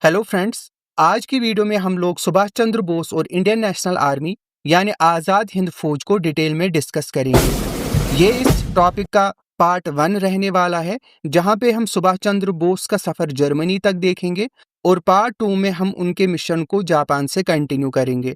Hello friends. आज की video में हम लोग सुभाष चंद्र बोस और इंडियन नेशनल आर्मी यानी आज़ाद हिंद फौज को डिटेल में डिस्कस करेंगे। ये इस टॉपिक का पार्ट 1 रहने वाला है, जहां पे हम सुभाष चंद्र बोस का सफ़र जर्मनी तक देखेंगे और पार्ट 2 में हम उनके मिशन को जापान से कंटिन्यू करेंगे।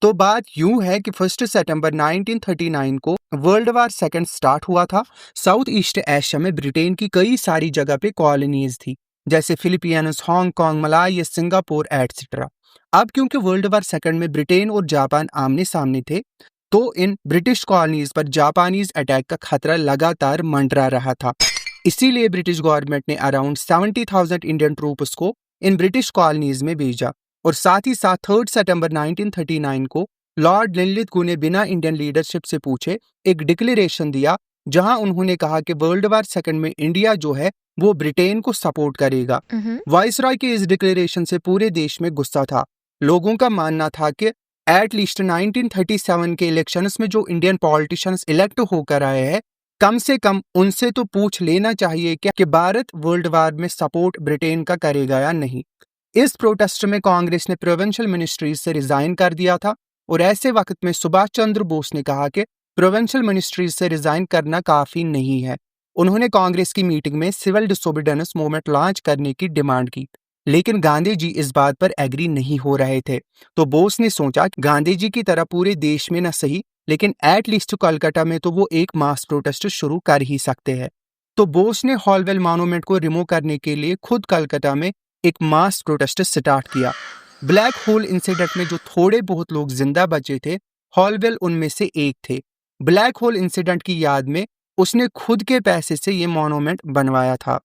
तो बात यूं है कि 1 सितंबर 1939 को वर्ल्ड वार सेकेंड स्टार्ट हुआ था। साउथ ईस्ट एशिया में ब्रिटेन की कई सारी जगह पे कॉलोनीज थी, जैसे Philippines, Hong Kong, Malaya, Singapore etcetera. अब क्योंकि वर्ल्ड वार सेकेंड में ब्रिटेन और जापान आमने सामने थे, तो इन ब्रिटिश कॉलोनीज पर जापानीज अटैक का खतरा लगातार मंडरा रहा था। इसीलिए ब्रिटिश गवर्नमेंट ने अराउंड 70,000 इंडियन ट्रूप्स को इन ब्रिटिश कॉलोनीज में भेजा और साथ ही साथ 3 सितंबर 1939 को लॉर्ड लिनलिथगो ने बिना इंडियन लीडरशिप से पूछे एक डिक्लेरेशन दिया, जहां उन्होंने कहा कि वर्ल्ड वार सेकेंड में इंडिया जो है वो ब्रिटेन को सपोर्ट करेगा। वाइसरॉय के इस डिक्लेरेशन से पूरे देश में गुस्सा था। लोगों का मानना था कि एटलीस्ट 1937 के इलेक्शंस में जो इंडियन पॉलिटिशियंस इलेक्ट होकर आए हैं, कम से कम उनसे तो पूछ लेना चाहिए कि भारत वर्ल्ड वार में सपोर्ट ब्रिटेन का करेगा या नहीं। इस प्रोटेस्ट में कांग्रेस ने प्रोविंशियल मिनिस्ट्रीज से रिजाइन कर दिया था और ऐसे वक्त में सुभाष चंद्र बोस ने कहा कि प्रोविंशियल मिनिस्ट्रीज से रिजाइन करना काफी नहीं है। उन्होंने कांग्रेस की मीटिंग में सिविल डिसोबीडियंस मूवमेंट लॉन्च करने की डिमांड की, लेकिन गांधी जी इस बात पर एग्री नहीं हो रहे थे। तो बोस ने सोचा कि गांधी जी की तरह पूरे देश में न सही, लेकिन एटलीस्ट कोलकाता में तो वो एक मास प्रोटेस्ट शुरू कर ही सकते हैं। तो बोस ने हॉलवेल मॉन्यूमेंट को रिमूव करने के लिए खुद कलकत्ता में एक मास प्रोटेस्ट स्टार्ट किया। ब्लैक होल इंसिडेंट में जो थोड़े बहुत लोग जिंदा बचे थे, हॉलवेल उनमें से एक थे। ब्लैक होल इंसिडेंट की याद में उसने खुद के पैसे से ये मॉन्यूमेंट बनवाया था।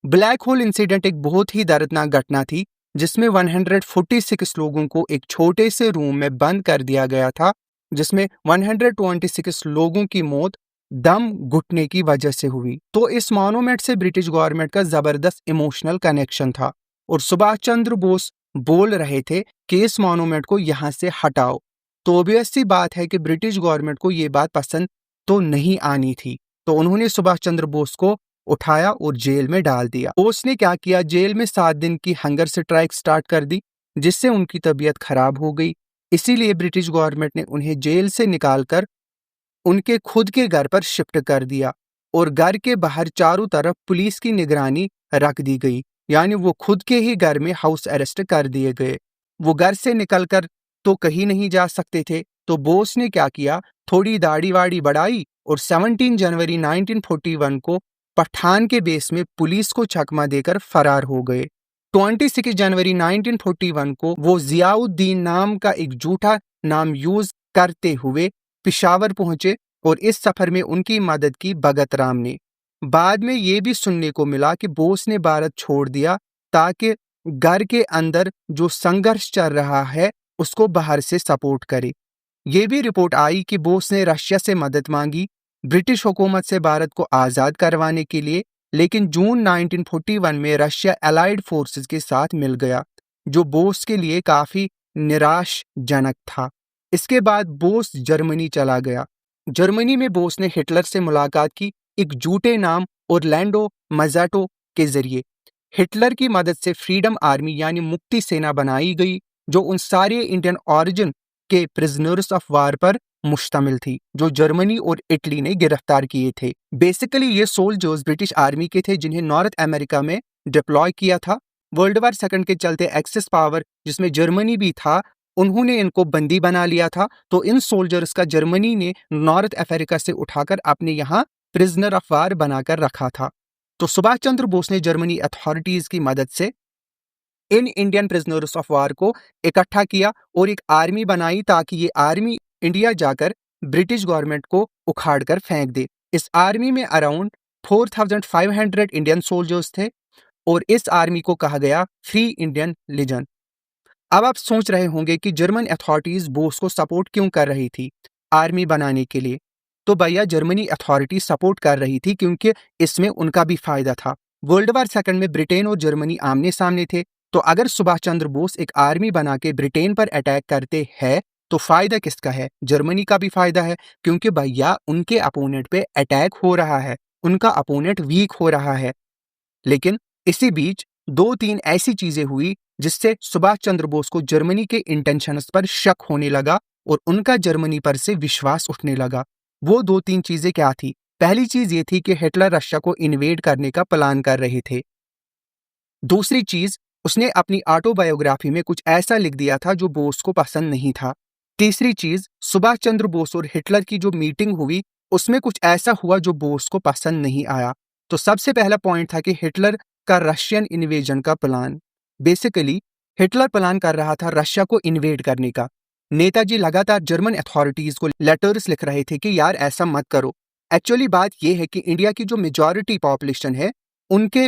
ब्लैक होल इंसिडेंट एक बहुत ही दर्दनाक घटना थी, जिसमें 146 लोगों को एक छोटे से रूम में बंद कर दिया गया था, जिसमें 126 लोगों की मौत दम घुटने की वजह से हुई। तो इस मॉन्यूमेंट से ब्रिटिश गवर्नमेंट का जबरदस्त इमोशनल कनेक्शन था और सुभाष चंद्र बोस बोल रहे थे कि इस मॉन्यूमेंट को यहाँ से हटाओ। तो ऑब्वियस सी बात है कि ब्रिटिश गवर्नमेंट को ये बात पसंद तो नहीं आनी थी। तो उन्होंने सुभाष चंद्र बोस को उठाया और जेल में डाल दिया। बोस ने क्या किया, जेल में 7 दिन की हंगर स्ट्राइक स्टार्ट कर दी, जिससे उनकी तबीयत खराब हो गई। इसीलिए ब्रिटिश गवर्नमेंट ने उन्हें जेल से निकालकर उनके खुद के घर पर शिफ्ट कर दिया और घर के बाहर चारों तरफ पुलिस की निगरानी रख दी गई, यानी वो खुद के ही घर में हाउस अरेस्ट कर दिए गए। वो घर से निकलकर तो कहीं नहीं जा सकते थे। तो बोस ने क्या किया, थोड़ी दाढ़ी वाड़ी बढ़ाई और 17 जनवरी 1941 को पठान के बेस में पुलिस को चकमा देकर फरार हो गए। 26 जनवरी 1941 को वो जियाउद्दीन नाम का एक झूठा नाम यूज करते हुए पिशावर पहुंचे और इस सफर में उनकी मदद की भगत राम ने। बाद में ये भी सुनने को मिला कि बोस ने भारत छोड़ दिया ताकि घर के अंदर जो संघर्ष चल रहा है उसको बाहर से सपोर्ट करे। ये भी रिपोर्ट आई कि बोस ने रशिया से मदद मांगी ब्रिटिश हुकूमत से भारत को आज़ाद करवाने के लिए, लेकिन जून 1941 में रशिया अलाइड फोर्सेस के साथ मिल गया, जो बोस के लिए काफी निराशजनक था। इसके बाद बोस जर्मनी चला गया। जर्मनी में बोस ने हिटलर से मुलाकात की एक झूठे नाम ओरलैंडो मज़ाटो के जरिए। हिटलर की मदद से फ्रीडम आर्मी यानी मुक्ति सेना बनाई गई, जो उन सारे इंडियन ऑरिजिन के प्रिजनर्स ऑफ वार पर मुश्तमिल थी जो जर्मनी और इटली ने गिरफ्तार किए थे। बेसिकली ये सोल्जर्स ब्रिटिश आर्मी के थे जिन्हें नॉर्थ अमेरिका में डिप्लॉय किया था। वर्ल्ड वार सेकंड के चलते एक्सेस पावर जिसमें जर्मनी भी था, उन्होंने इनको बंदी बना लिया था। तो इन सोल्जर्स का जर्मनी ने नॉर्थ अफ्रीका से उठाकर अपने यहाँ प्रिजनर ऑफ वार बनाकर रखा था। तो सुभाष चंद्र बोस ने जर्मनी अथॉरिटीज की मदद से in Indian prisoners of war को इकट्ठा किया और एक आर्मी बनाई, ताकि ये आर्मी इंडिया जाकर ब्रिटिश गवर्नमेंट को उखाड़कर फेंक दे। इस आर्मी में अराउंड 4,500 इंडियन सोल्जर्स थे और इस आर्मी को कहा गया फ्री इंडियन लीजन। अब आप सोच रहे होंगे कि जर्मन अथॉरिटीज बोस को सपोर्ट क्यों कर रही थी आर्मी बनाने के लिए। तो भैया, जर्मनी अथॉरिटी सपोर्ट कर रही थी क्योंकि इसमें उनका भी फायदा था। वर्ल्ड वार सेकंड में ब्रिटेन और जर्मनी आमने सामने थे, तो अगर सुभाष चंद्र बोस एक आर्मी बना के ब्रिटेन पर अटैक करते हैं तो फायदा किसका है? जर्मनी का भी फायदा है, क्योंकि भैया उनके अपोनेंट पे अटैक हो रहा है, उनका अपोनेंट वीक हो रहा है। लेकिन इसी बीच 2-3 ऐसी चीजें हुई जिससे सुभाष चंद्र बोस को जर्मनी के इंटेंशंस पर शक होने लगा और उनका जर्मनी पर से विश्वास उठने लगा। वो 2-3 चीजें क्या थी? पहली चीज ये थी कि हिटलर रशिया को इन्वेड करने का प्लान कर रहे थे। दूसरी चीज, उसने अपनी ऑटोबायोग्राफी में कुछ ऐसा लिख दिया था जो बोस को पसंद नहीं था। तीसरी चीज, सुभाष चंद्र बोस और हिटलर की जो मीटिंग हुई उसमें कुछ ऐसा हुआ जो बोस को पसंद नहीं आया। तो सबसे पहला पॉइंट था कि हिटलर का रशियन इन्वेजन का प्लान। बेसिकली हिटलर प्लान कर रहा था रशिया को इन्वेड करने का। नेताजी लगातार जर्मन अथॉरिटीज को लेटर्स लिख रहे थे कि यार ऐसा मत करो। एक्चुअली बात यह है कि इंडिया की जो मेजॉरिटी पॉपुलेशन है उनके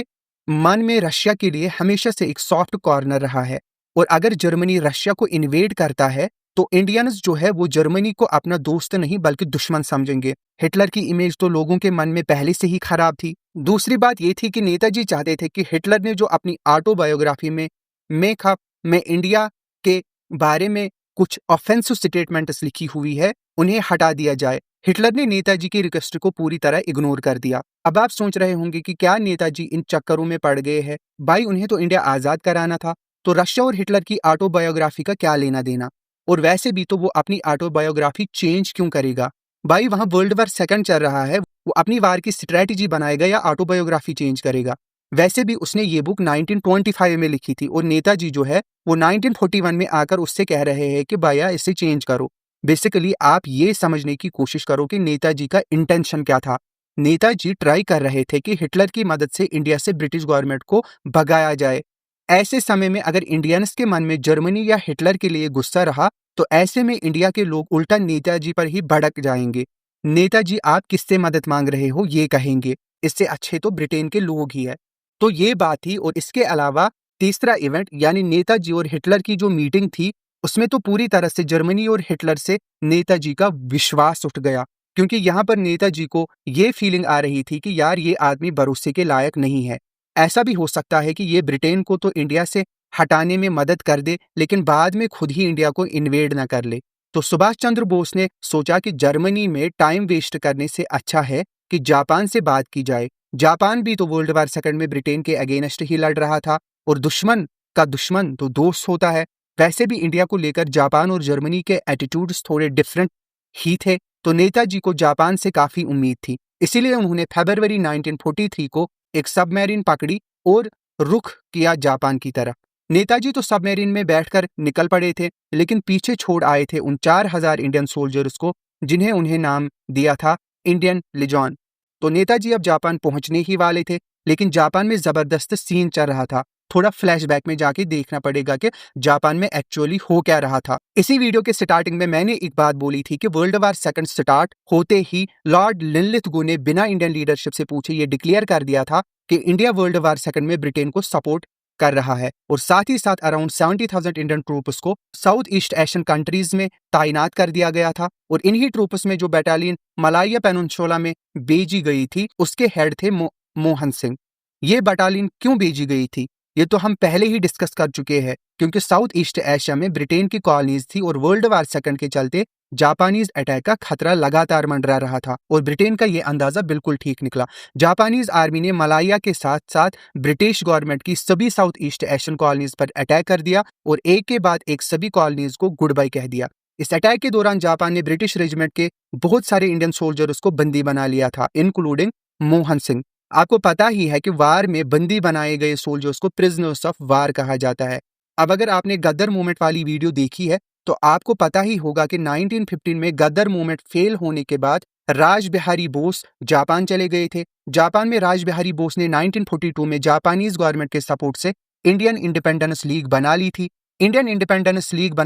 मन में रशिया के लिए हमेशा से एक सॉफ्ट कॉर्नर रहा है, और अगर जर्मनी रशिया को इन्वेड करता है तो इंडियंस जो है वो जर्मनी को अपना दोस्त नहीं बल्कि दुश्मन समझेंगे। हिटलर की इमेज तो लोगों के मन में पहले से ही खराब थी। दूसरी बात ये थी कि नेताजी चाहते थे कि हिटलर ने जो अपनी ऑटोबायोग्राफी में में इंडिया के बारे में कुछ ऑफेंसिव स्टेटमेंट्स लिखी हुई है उन्हें हटा दिया जाए। हिटलर ने नेताजी की रिक्वेस्ट को पूरी तरह इग्नोर कर दिया। अब आप सोच रहे होंगे कि क्या नेताजी इन चक्करों में पड़ गए हैं? भाई, उन्हें तो इंडिया आजाद कराना था, तो रशिया और हिटलर की ऑटोबायोग्राफी का क्या लेना देना? और वैसे भी तो वो अपनी ऑटोबायोग्राफी चेंज क्यों करेगा? भाई, वहां वर्ल्ड वॉर सेकंड चल रहा है, वो अपनी वार की स्ट्रेटेजी बनाएगा या ऑटोबायोग्राफी चेंज करेगा? वैसे भी उसने ये बुक 1925 में लिखी थी और नेताजी जो है वो 1941 में आकर उससे कह रहे हैं कि भैया इसे चेंज करो। बेसिकली आप ये समझने की कोशिश करो कि नेताजी का इंटेंशन क्या था। नेताजी ट्राई कर रहे थे कि हिटलर की मदद से इंडिया से ब्रिटिश गवर्नमेंट को भगाया जाए। ऐसे समय में अगर इंडियंस के मन में जर्मनी या हिटलर के लिए गुस्सा रहा तो ऐसे में इंडिया के लोग उल्टा नेताजी पर ही भड़क जाएंगे। नेताजी आप किससे मदद मांग रहे हो ये कहेंगे, इससे अच्छे तो ब्रिटेन के लोग ही है। तो ये बात थी। और इसके अलावा तीसरा इवेंट यानी नेताजी और हिटलर की जो मीटिंग थी उसमें तो पूरी तरह से जर्मनी और हिटलर से नेताजी का विश्वास उठ गया, क्योंकि यहाँ पर नेताजी को ये फीलिंग आ रही थी कि यार ये आदमी भरोसे के लायक नहीं है। ऐसा भी हो सकता है कि ये ब्रिटेन को तो इंडिया से हटाने में मदद कर दे लेकिन बाद में खुद ही इंडिया को इन्वेड ना कर ले। तो सुभाष चंद्र बोस ने सोचा कि जर्मनी में टाइम वेस्ट करने से अच्छा है कि जापान से बात की जाए। जापान भी तो वर्ल्ड वॉर सेकंड में ब्रिटेन के अगेंस्ट ही लड़ रहा था और दुश्मन का दुश्मन तो दोस्त होता है। वैसे भी इंडिया को लेकर जापान और जर्मनी के एटीट्यूड्स थोड़े डिफरेंट ही थे, तो नेताजी को जापान से काफी उम्मीद थी। इसीलिए उन्होंने फरवरी 1943 को एक सबमरीन पकड़ी और रुख किया जापान की तरफ। नेताजी तो सबमरीन में बैठकर निकल पड़े थे, लेकिन पीछे छोड़ आए थे उन 4000 इंडियन सोल्जर्स को जिन्हें उन्हें नाम दिया था इंडियन लीजॉन। तो नेताजी अब जापान पहुंचने ही वाले थे, लेकिन जापान में जबरदस्त सीन चल रहा था। थोड़ा फ्लैशबैक में जाके देखना पड़ेगा कि जापान में एक्चुअली हो क्या रहा था। इसी वीडियो के स्टार्टिंग में मैंने एक बात बोली थी कि वर्ल्ड वॉर सेकंड स्टार्ट होते ही लॉर्ड लिनलिथगो ने बिना इंडियन लीडरशिप से पूछे ये डिक्लेयर कर दिया था कि इंडिया वर्ल्ड वॉर सेकंड में ब्रिटेन को सपोर्ट कर रहा है, और साथ ही साथ अराउंड 70,000 इंडियन ट्रूप्स को साउथ ईस्ट एशियन कंट्रीज में तैनात कर दिया गया था। और इन्हीं ट्रूप्स में जो बटालियन मलाया पेनिनसुला में भेजी गई थी उसके हेड थे मोहन सिंह। ये बटालियन क्यों भेजी गई थी ये तो हम पहले ही डिस्कस कर चुके हैं, क्योंकि साउथ ईस्ट एशिया में ब्रिटेन की कॉलोनीज थी और वर्ल्ड वॉर सेकंड के चलते जापानीज अटैक का खतरा लगातार मंडरा रहा था, और ब्रिटेन का ये अंदाजा बिल्कुल ठीक निकला। जापानीज आर्मी ने मलाया के साथ साथ ब्रिटिश गवर्नमेंट की सभी साउथ ईस्ट एशियन कॉलोनीज पर अटैक कर दिया और एक के बाद एक सभी कॉलोनीज को गुड बाय कह दिया। इस अटैक के दौरान जापान ने ब्रिटिश रेजिमेंट के बहुत सारे इंडियन सोल्जर्स को बंदी बना लिया था, इंक्लूडिंग मोहन सिंह। आपको पता ही है कि वार में बंदी बनाए गए सोल्जर्स को प्रिजनर्स ऑफ वार कहा जाता है। अब अगर आपने गदर मूवमेंट वाली वीडियो देखी है तो आपको पता ही होगा कि 1915 में गदर मूवमेंट फेल होने के बाद राज बिहारी बोस जापान चले गए थे। जापान में राज बिहारी बोस ने 1942 में जापानीज गवर्नमेंट के सपोर्ट से इंडियन इंडिपेंडेंस लीग बना ली थी। इंडियन इंडिपेंडेंस लीग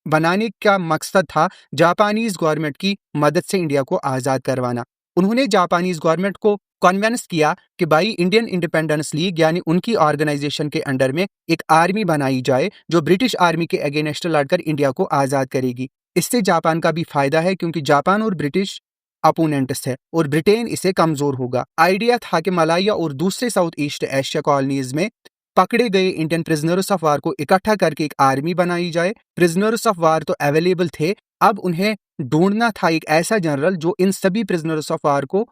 बनाने का मकसद था जापानीज गवर्नमेंट की मदद से इंडिया को आजाद करवाना। उन्होंने जापानीज गवर्नमेंट को कन्विंस किया कि भाई इंडियन इंडिपेंडेंस लीग यानी उनकी ऑर्गेनाइजेशन के अंडर में एक आर्मी बनाई जाए जो ब्रिटिश आर्मी के अगेंस्ट लड़कर इंडिया को आजाद करेगी। इससे जापान का भी फायदा है क्योंकि जापान और ब्रिटिश अपोनेंट्स है और ब्रिटेन इसे कमजोर होगा। आइडिया था कि मलाया और दूसरे साउथ ईस्ट एशिया कॉलोनीज में पकड़े गए इंडियन प्रिजनर्स ऑफ वार को इकट्ठा करके एक आर्मी बनाई जाए। प्रिजनर्स ऑफ वार तो अवेलेबल थे, अब उन्हें ढूंढना था एक ऐसा जनरल जो इन सभी प्रिजनर्स ऑफ वार को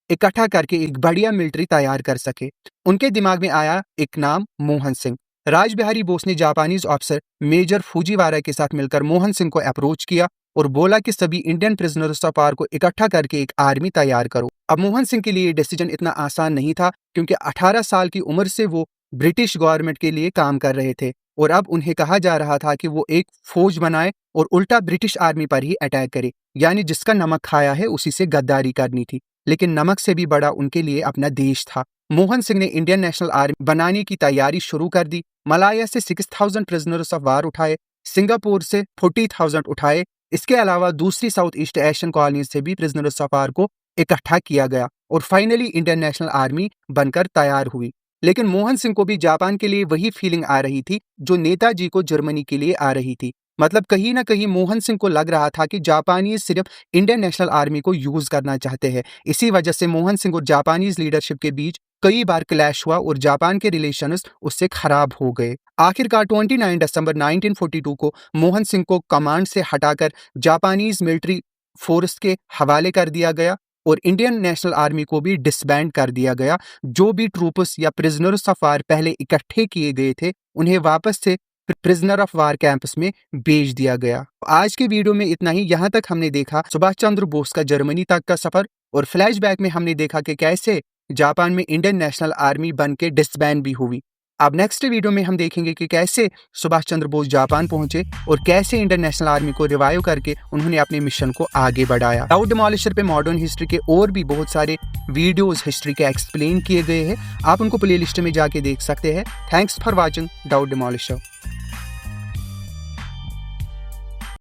इकट्ठा करके एक बढ़िया मिलिट्री तैयार कर सके। उनके दिमाग में आया एक नाम, मोहन सिंह। राज बिहारी बोस ने जापानीज ऑफिसर मेजर फूजीवारा के साथ मिलकर मोहन सिंह को अप्रोच किया और बोला कि सभी इंडियन प्रिजनर्स ऑफ वार को इकट्ठा करके एक आर्मी तैयार करो। अब मोहन सिंह के लिए ये डिसीजन इतना आसान नहीं था, क्योंकि 18 साल की उम्र से वो ब्रिटिश गवर्नमेंट के लिए काम कर रहे थे और अब उन्हें कहा जा रहा था कि वो एक फौज बनाए और उल्टा ब्रिटिश आर्मी पर ही अटैक करे, यानी जिसका नमक खाया है उसी से गद्दारी करनी थी। लेकिन नमक से भी बड़ा उनके लिए अपना देश था। मोहन सिंह ने इंडियन नेशनल आर्मी बनाने की तैयारी शुरू कर दी। मलाया से 6000 प्रिजनर्स ऑफ वार उठाए, सिंगापुर से 40,000 उठाए। इसके अलावा दूसरी साउथ ईस्ट एशियन कॉलोनी से भी प्रिजनर्स ऑफ वार को इकट्ठा किया गया और फाइनली इंडियन नेशनल आर्मी बनकर तैयार हुई। लेकिन मोहन सिंह को भी जापान के लिए वही फीलिंग आ रही थी जो नेताजी को जर्मनी के लिए आ रही थी। मतलब कहीं ना कहीं मोहन सिंह को लग रहा था कि जापानीज सिर्फ इंडियन नेशनल आर्मी को यूज करना चाहते हैं। इसी वजह से मोहन सिंह और जापानीज लीडरशिप के बीच कई बार क्लैश हुआ और जापान के रिलेशंस उससे खराब हो गए। आखिरकार 29 दिसंबर 1942 को मोहन सिंह को कमांड से हटाकर जापानीज मिलिट्री फोर्स के हवाले कर दिया गया और इंडियन नेशनल आर्मी को भी डिसबैंड कर दिया गया। जो भी ट्रूप्स या प्रिजनर्स ऑफ वार पहले इकट्ठे किए गए थे उन्हें वापस से प्रिजनर ऑफ वार कैंपस में भेज दिया गया। आज की वीडियो में इतना ही। यहाँ तक हमने देखा सुभाष चंद्र बोस का जर्मनी तक का सफर और फ्लैशबैक में हमने देखा कि कैसे जापान में इंडियन नेशनल आर्मी बन के डिसबैंड भी हुई। अब नेक्स्ट वीडियो में हम देखेंगे कि कैसे सुभाष चंद्र बोस जापान पहुंचे और कैसे इंडियन नेशनल आर्मी को रिवाइव करके उन्होंने अपने मिशन को आगे बढ़ाया। डाउट डिमोलिशर पे मॉडर्न हिस्ट्री के और भी बहुत सारे वीडियोस हिस्ट्री के एक्सप्लेन किए गए हैं, आप उनको प्लेलिस्ट में जाके देख सकते हैं। Thanks for watching Doubt डिमोलिशर।